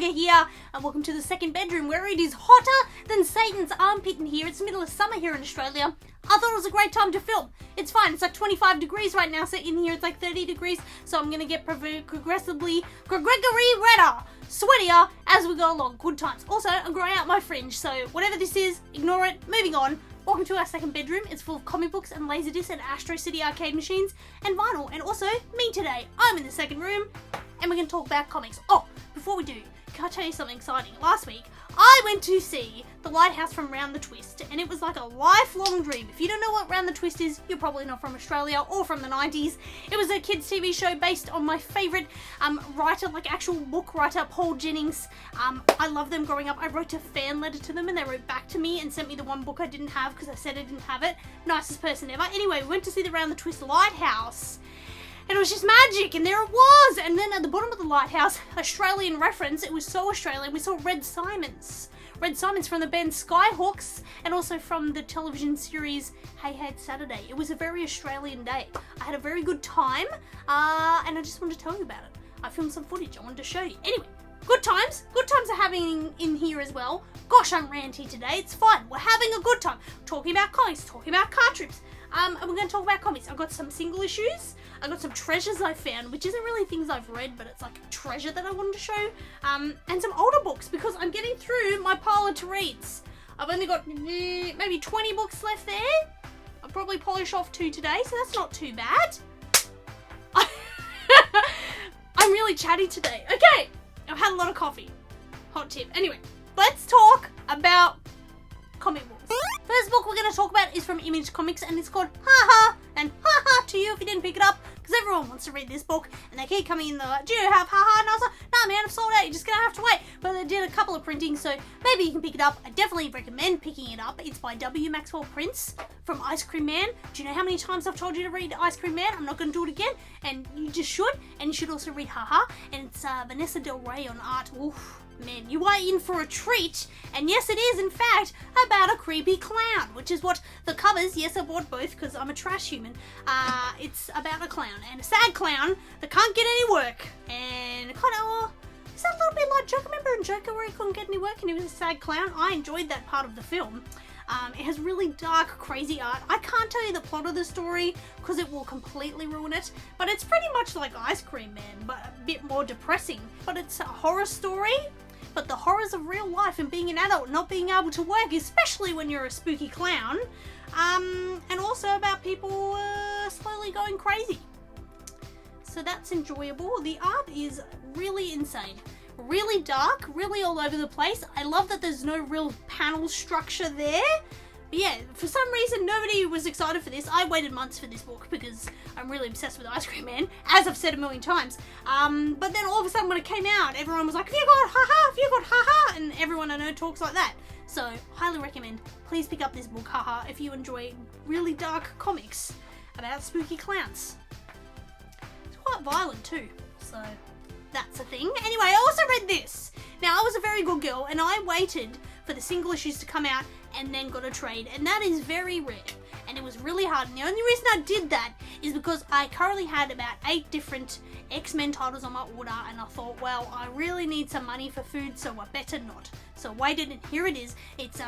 Tiger here, and welcome to the second bedroom where it is hotter than Satan's armpit in here. It's the middle of summer here in Australia. I thought it was a great time to film. It's fine, it's like 25 degrees right now, so in here it's like 30 degrees, so I'm gonna get progressively redder, sweatier as we go along. Good times. Also, I'm growing out my fringe, so whatever this is, ignore it. Moving on. Welcome to our second bedroom. It's full of comic books and laserdiscs and Astro City arcade machines and vinyl. And also, me today. I'm in the second room and we're going to talk about comics. Oh, before we do, can I tell you something exciting? Last week, I went to see The Lighthouse from Round the Twist, and it was like a lifelong dream. If you don't know what Round the Twist is, you're probably not from Australia or from the 90s. It was a kids' TV show based on my favourite writer, like actual book writer, Paul Jennings. I loved them growing up. I wrote a fan letter to them, and they wrote back to me and sent me the one book I didn't have because I said I didn't have it. Nicest person ever. Anyway, we went to see the Round the Twist Lighthouse. And it was just magic, and there it was. And then at the bottom of the lighthouse, Australian reference, it was so Australian, we saw Red Simons. Red Simons from the band Skyhawks, and also from the television series Hey Hey It's Saturday. It was a very Australian day. I had a very good time, and I just wanted to tell you about it. I filmed some footage I wanted to show you. Anyway, good times are happening in here as well. Gosh, I'm ranty today. It's fun. We're having a good time. Talking about comics, talking about car trips. And we're going to talk about comics. I've got some single issues. I've got some treasures I found, which isn't really things I've read, but it's like a treasure that I wanted to show. And some older books, because I'm getting through my pile of to reads. I've only got maybe 20 books left there. I'll probably polish off 2 today, so that's not too bad. I'm really chatty today. Okay, I've had a lot of coffee. Hot tip. Anyway, let's talk about comic books. First book we're going to talk about is from Image Comics, and it's called Ha Ha, and Ha Ha to you if you didn't pick it up, because everyone wants to read this book, and they keep coming in the, do you have Ha Ha? And I was like, nah man, I've sold out, you're just going to have to wait. But they did a couple of printings, so maybe you can pick it up. I definitely recommend picking it up. It's by W. Maxwell Prince from Ice Cream Man. Do you know how many times I've told you to read Ice Cream Man? I'm not going to do it again, and you just should. And you should also read Ha Ha, and it's Vanessa Del Rey on art. Oof. Man, you are in for a treat, and yes, it is in fact about a creepy clown, which is what the covers, yes, I bought both because I'm a trash human, it's about a clown, and a sad clown that can't get any work, and kind of, is that a little bit like Joker? Remember in Joker where he couldn't get any work and he was a sad clown? I enjoyed that part of the film. It has really dark, crazy art. I can't tell you the plot of the story because it will completely ruin it, but it's pretty much like Ice Cream Man, but a bit more depressing. But it's a horror story, but the horrors of real life and being an adult, not being able to work, especially when you're a spooky clown, and also about people slowly going crazy. So that's enjoyable. The art is really insane. Really dark, really all over the place. I love that there's no real panel structure there. But yeah, for some reason nobody was excited for this. I waited months for this book because I'm really obsessed with Ice Cream Man, as I've said a million times. But then all of a sudden when it came out, everyone was like, have you got Ha Ha? Have you got Ha Ha? And everyone I know talks like that. So, highly recommend. Please pick up this book, Ha Ha, if you enjoy really dark comics about spooky clowns. It's quite violent too, so that's a thing. Anyway, I also read this. Now, I was a very good girl, and I waited for the single issues to come out and then got a trade, and that is very rare, and it was really hard. And the only reason I did that is because I currently had about 8 different X-Men titles on my order, and I thought, well, I really need some money for food, so I better not. So I waited, and here it is. It's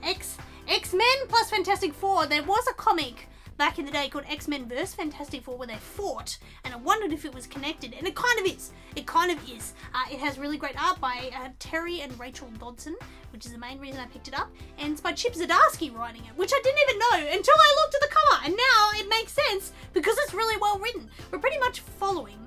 X-Men plus Fantastic Four. There was a comic back in the day called X-Men vs. Fantastic Four where they fought, and I wondered if it was connected, and it kind of is. It kind of is. It has really great art by Terry and Rachel Dodson, which is the main reason I picked it up, and it's by Chip Zdarsky writing it, which I didn't even know until I looked at the cover, and now it makes sense because it's really well written. We're pretty much following,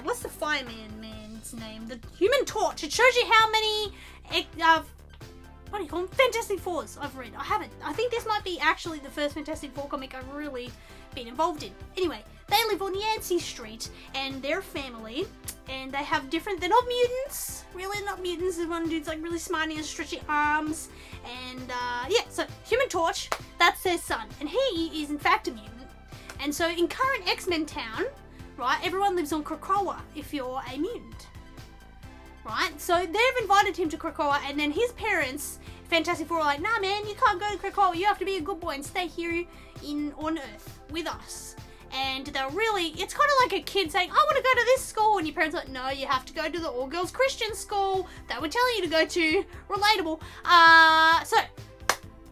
what's the fireman man's name? The Human Torch. It shows you how many, what do you call them? Fantastic Fours I've read. I haven't. I think this might be actually the first Fantastic Four comic I've really been involved in. Anyway, they live on Yancey Street, and they're family, and they have different, they're not mutants, really not mutants. The one dude's like really smart and he has stretchy arms, and yeah, so Human Torch, that's their son, and he is in fact a mutant. And so in current X-Men town, right, everyone lives on Krakoa if you're a mutant. Right, so they've invited him to Krakoa, and then his parents, Fantastic Four, are like, nah man, you can't go to Krakoa, you have to be a good boy and stay here on Earth with us. and they're really, it's kind of like a kid saying, I want to go to this school, and your parents are like, no, you have to go to the all-girls Christian school that we're telling you to go to. Relatable. So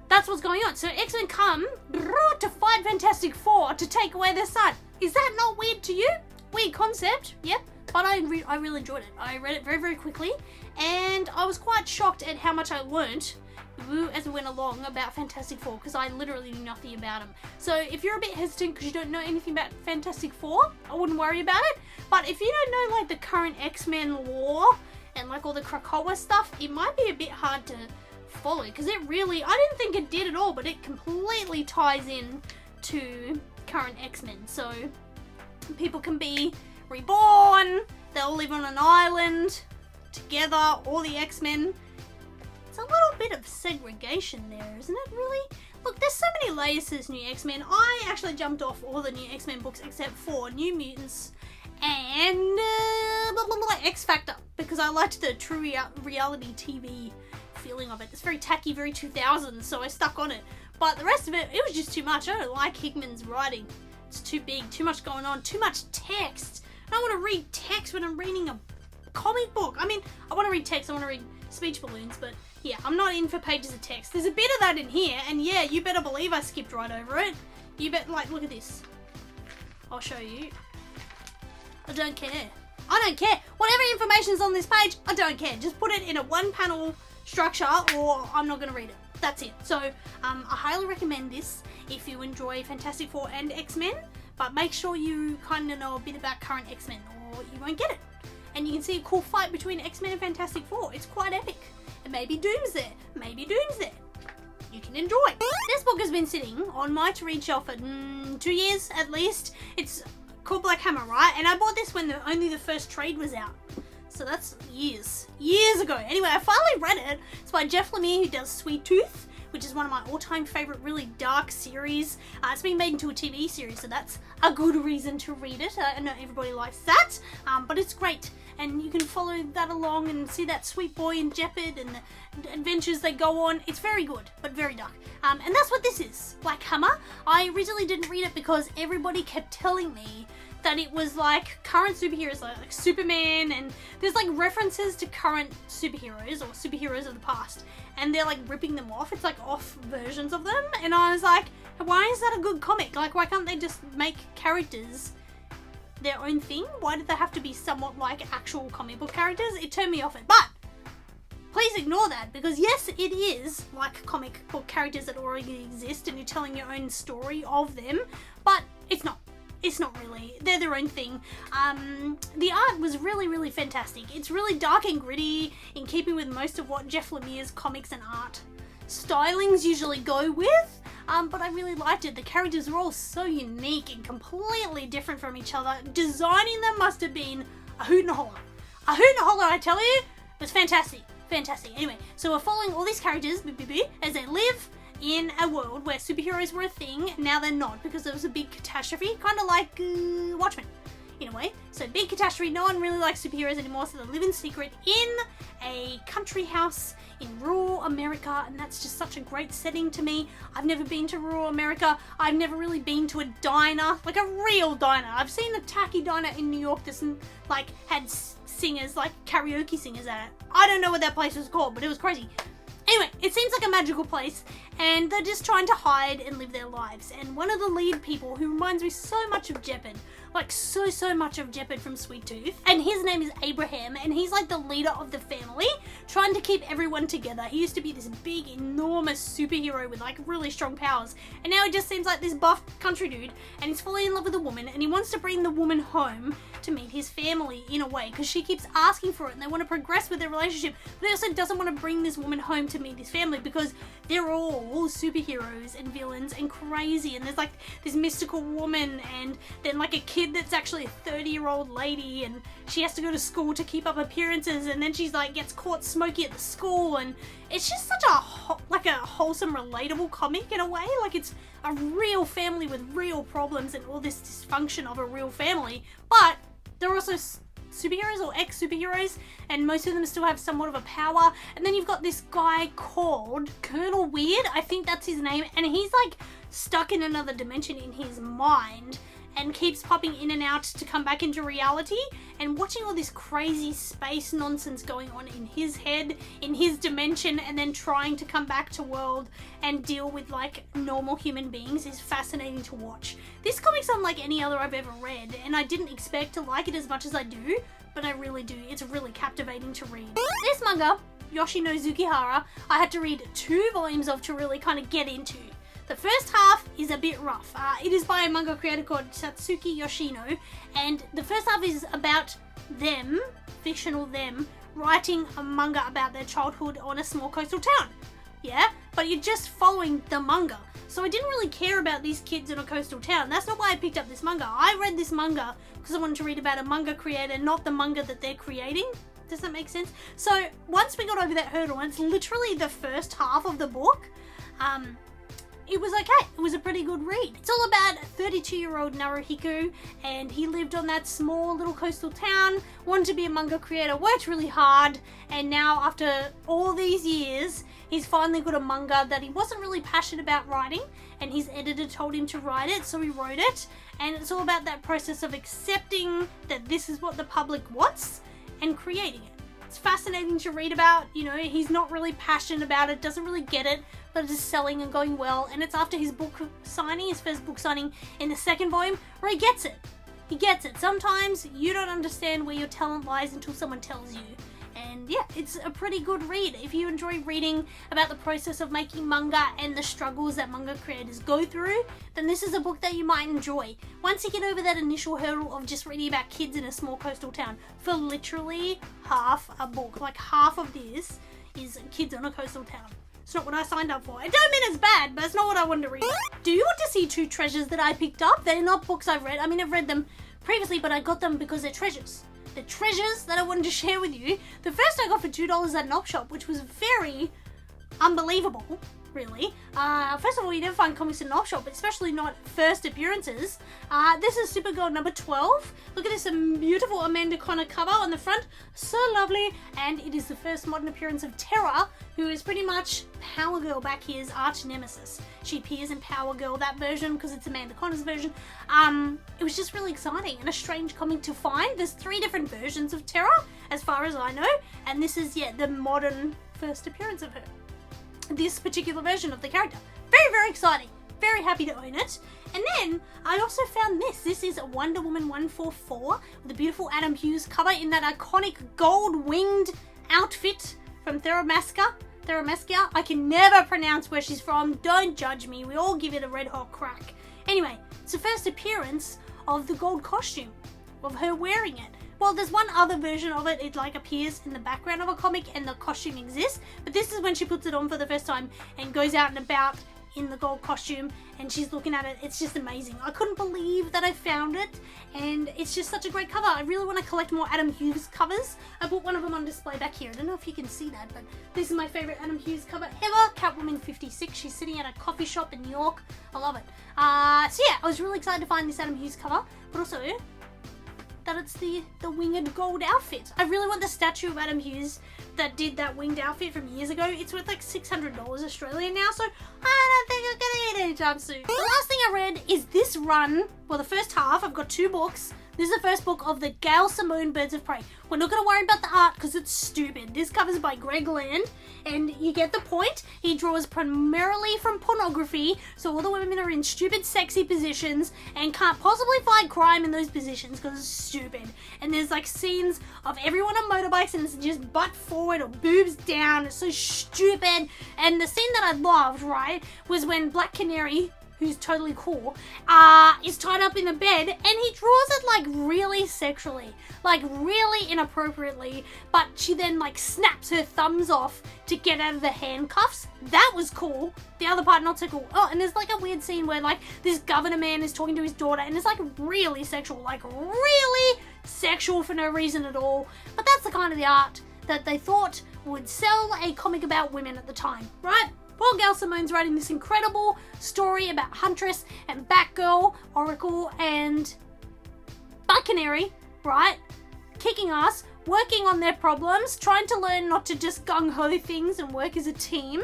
that's what's going on. So X-Men come to fight Fantastic Four to take away their son. Is that not weird to you? Weird concept, yep. But I really enjoyed it. I read it very, very quickly, and I was quite shocked at how much I learnt as we went along about Fantastic Four, because I literally knew nothing about them. So if you're a bit hesitant because you don't know anything about Fantastic Four, I wouldn't worry about it. But if you don't know like the current X-Men lore and like all the Krakoa stuff, it might be a bit hard to follow, because it really, I didn't think it did at all, but it completely ties in to current X-Men. So people can be reborn, they all live on an island together, all the X-Men. It's a little bit of segregation there, isn't it, really? Look, there's so many layers to this new X-Men. I actually jumped off all the new X-Men books except for New Mutants and X Factor, because I liked the true reality TV feeling of it. It's very tacky, very 2000s, so I stuck on it. But the rest of it, it was just too much. I don't like Hickman's writing. It's too big, too much going on, too much text. I don't want to read text when I'm reading a comic book. I mean, I want to read text, I want to read speech balloons, but yeah, I'm not in for pages of text. There's a bit of that in here, and yeah, you better believe I skipped right over it. You bet, like, look at this. I'll show you. I don't care. I don't care. Whatever information's on this page, I don't care. Just put it in a one-panel structure, or I'm not going to read it. That's it. So, I highly recommend this if you enjoy Fantastic Four and X-Men, but make sure you kind of know a bit about current X-Men, or you won't get it. And you can see a cool fight between X-Men and Fantastic Four. It's quite epic. And maybe Doom's there. Maybe Doom's there. You can enjoy. This book has been sitting on my to-read shelf for 2 years at least. It's called Black Hammer, right? And I bought this when only the first trade was out. So that's years ago. Anyway, I finally read it. It's by Jeff Lemire, who does Sweet Tooth, which is one of my all-time favorite, really dark series. It's been made into a TV series, so that's a good reason to read it. I know everybody likes that, but it's great. And you can follow that along and see that sweet boy in Jeopard and the adventures they go on. It's very good, but very dark. And that's what this is, Black Hammer. I originally didn't read it because everybody kept telling me that it was like current superheroes, like Superman, and there's like references to current superheroes or superheroes of the past, and they're like ripping them off. It's like off versions of them, and I was like, why is that a good comic? Like, why can't they just make characters their own thing? Why did they have to be somewhat like actual comic book characters? It turned me off it. But please ignore that, because yes, it is like comic book characters that already exist and you're telling your own story of them, but it's not. It's not really. They're their own thing. The art was really, really fantastic. It's really dark and gritty, in keeping with most of what Jeff Lemire's comics and art stylings usually go with. But I really liked it. The characters were all so unique and completely different from each other. Designing them must have been a hoot and a holler. A hoot and a holler, I tell you. It was fantastic. Fantastic. Anyway, so we're following all these characters as they live in a world where superheroes were a thing. Now they're not, because there was a big catastrophe, kind of like Watchmen in a way. So big catastrophe, no one really likes superheroes anymore, so they live in secret in a country house in rural America, and that's just such a great setting to me. I've never been to rural America. I've never really been to a diner, like a real diner. I've seen a tacky diner in New York that's like had singers, like karaoke singers at it. I don't know what that place was called, but it was crazy. Anyway, it seems like a magical place, and they're just trying to hide and live their lives. And one of the lead people, who reminds me so much of Jeopard, like so much of Jeopard from Sweet Tooth, and his name is Abraham, and he's like the leader of the family, trying to keep everyone together. He used to be this big, enormous superhero with like really strong powers, and now he just seems like this buff country dude, and he's falling in love with a woman, and he wants to bring the woman home to meet his family in a way, because she keeps asking for it, and they want to progress with their relationship, but he also doesn't want to bring this woman home to meet his family, because they're all superheroes and villains and crazy, and there's like this mystical woman, and then like a kid that's actually a 30-year-old lady, and she has to go to school to keep up appearances, and then she's like gets caught smoking at the school, and it's just such a wholesome, relatable comic in a way. Like, it's a real family with real problems and all this dysfunction of a real family, but they're also superheroes or ex-superheroes, and most of them still have somewhat of a power. And then you've got this guy called Colonel Weird, I think that's his name, and he's like stuck in another dimension in his mind, and keeps popping in and out to come back into reality, and watching all this crazy space nonsense going on in his head, in his dimension, and then trying to come back to world and deal with like normal human beings is fascinating to watch. This comic's unlike any other I've ever read, and I didn't expect to like it as much as I do, but I really do. It's really captivating to read. This manga, Yoshi no Zukihara, I had to read 2 volumes of to really kind of get into. The first half is a bit rough. It is by a manga creator called Satsuki Yoshino, and the first half is about them, fictional them, writing a manga about their childhood on a small coastal town. Yeah, but you're just following the manga. So I didn't really care about these kids in a coastal town. That's not why I picked up this manga. I read this manga because I wanted to read about a manga creator, not the manga that they're creating. Does that make sense? So once we got over that hurdle, and it's literally the first half of the book, it was okay. It was a pretty good read. It's all about 32-year-old Naruhiko, and he lived on that small little coastal town, wanted to be a manga creator, worked really hard, and now after all these years, he's finally got a manga that he wasn't really passionate about writing, and his editor told him to write it, so he wrote it, and it's all about that process of accepting that this is what the public wants and creating it. It's fascinating to read about. You know, he's not really passionate about it, doesn't really get it, but it is selling and going well, and it's after his book signing, his first book signing in the second volume, where he gets it. He gets it. Sometimes you don't understand where your talent lies until someone tells you. And yeah, it's a pretty good read. If you enjoy reading about the process of making manga and the struggles that manga creators go through, then this is a book that you might enjoy. Once you get over that initial hurdle of just reading about kids in a small coastal town, for literally half a book, like half of this is kids on a coastal town. It's not what I signed up for. I don't mean it's bad, but it's not what I wanted to read. Do you want to see 2 treasures that I picked up? They're not books I've read. I mean, I've read them previously, but I got them because they're treasures. The treasures that I wanted to share with you. The first I got for $2 at an op shop, which was very unbelievable, really. First of all, you never find comics in an op shop, especially not first appearances. This is Supergirl number 12. Look at this beautiful Amanda Connor cover on the front. So lovely. And it is the first modern appearance of Terra, who is pretty much Power Girl back here's arch nemesis. She appears in Power Girl, that version, because it's Amanda Connor's version. It was just really exciting and a strange comic to find. There's 3 different versions of Terra, as far as I know, and this is, the modern first appearance of her. This particular version of the character. Very, very exciting. Very happy to own it. And then I also found this. This is Wonder Woman 144 with a beautiful Adam Hughes cover in that iconic gold winged outfit from Theramasca. I can never pronounce where she's from. Don't judge me. We all give it a red hot crack. Anyway, it's the first appearance of the gold costume, of her wearing it. Well, there's one other version of it. It like appears in the background of a comic and the costume exists. But this is when she puts it on for the first time and goes out and about in the gold costume and she's looking at it. It's just amazing. I couldn't believe that I found it, and it's just such a great cover. I really want to collect more Adam Hughes covers. I put one of them on display back here. I don't know if you can see that, but this is my favorite Adam Hughes cover ever. Catwoman 56. She's sitting at a coffee shop in New York. I love it. So yeah, I was really excited to find this Adam Hughes cover, but also that it's the winged gold outfit. I really want the statue of Adam Hughes that did that winged outfit from years ago. It's worth like $600 Australian now, so I don't think I'm gonna get it anytime soon. The last thing I read is this run. Well, the first half. I've got 2 books. This is the first book of the Gail Simone Birds of Prey. We're not going to worry about the art because it's stupid. This cover's by Greg Land, and you get the point. He draws primarily from pornography, so all the women are in stupid, sexy positions and can't possibly fight crime in those positions because it's stupid. And there's like scenes of everyone on motorbikes and it's just butt forward or boobs down. It's so stupid. And the scene that I loved, right, was when Black Canary, who's totally cool, is tied up in the bed, and he draws it like really sexually, like really inappropriately, but she then like snaps her thumbs off to get out of the handcuffs. That was cool. The other part, not so cool. Oh, and there's like a weird scene where like this governor man is talking to his daughter, and it's like really sexual, for no reason at all. But that's the kind of the art that they thought would sell a comic about women at the time, right? Poor Gail Simone's writing this incredible story about Huntress and Batgirl, Oracle, and Black Canary, right? Kicking ass, working on their problems, trying to learn not to just gung-ho things and work as a team.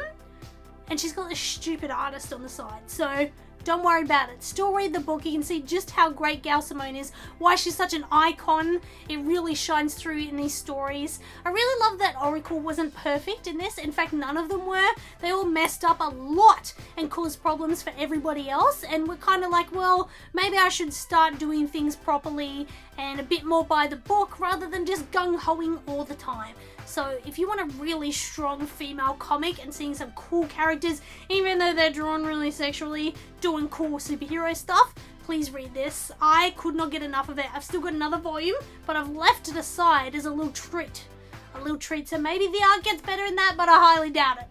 And she's got this stupid artist on the side. So Don't worry about it. Still read the book. You can see just how great Gail Simone is, why she's such an icon. It really shines through in these stories. I really love that Oracle wasn't perfect in this. In fact, none of them were. They all messed up a lot and caused problems for everybody else. And we're kind of like, well, maybe I should start doing things properly and a bit more by the book rather than just gung-hoing all the time. So if you want a really strong female comic and seeing some cool characters, even though they're drawn really sexually, doing cool superhero stuff, please read this. I could not get enough of it. I've still got another volume, but I've left it aside as a little treat. A little treat, so maybe the art gets better in that, but I highly doubt it.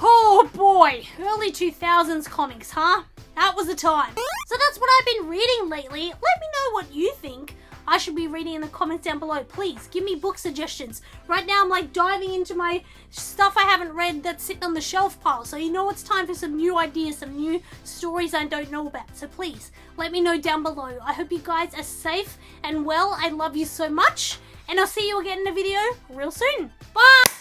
Oh boy, early 2000s comics, huh? That was the time. So that's what I've been reading lately. Let me know what you think I should be reading in the comments down below. Please give me book suggestions. Right now I'm like diving into my stuff I haven't read that's sitting on the shelf pile. So you know it's time for some new ideas, some new stories I don't know about. So please let me know down below. I hope you guys are safe and well. I love you so much. And I'll see you again in a video real soon. Bye!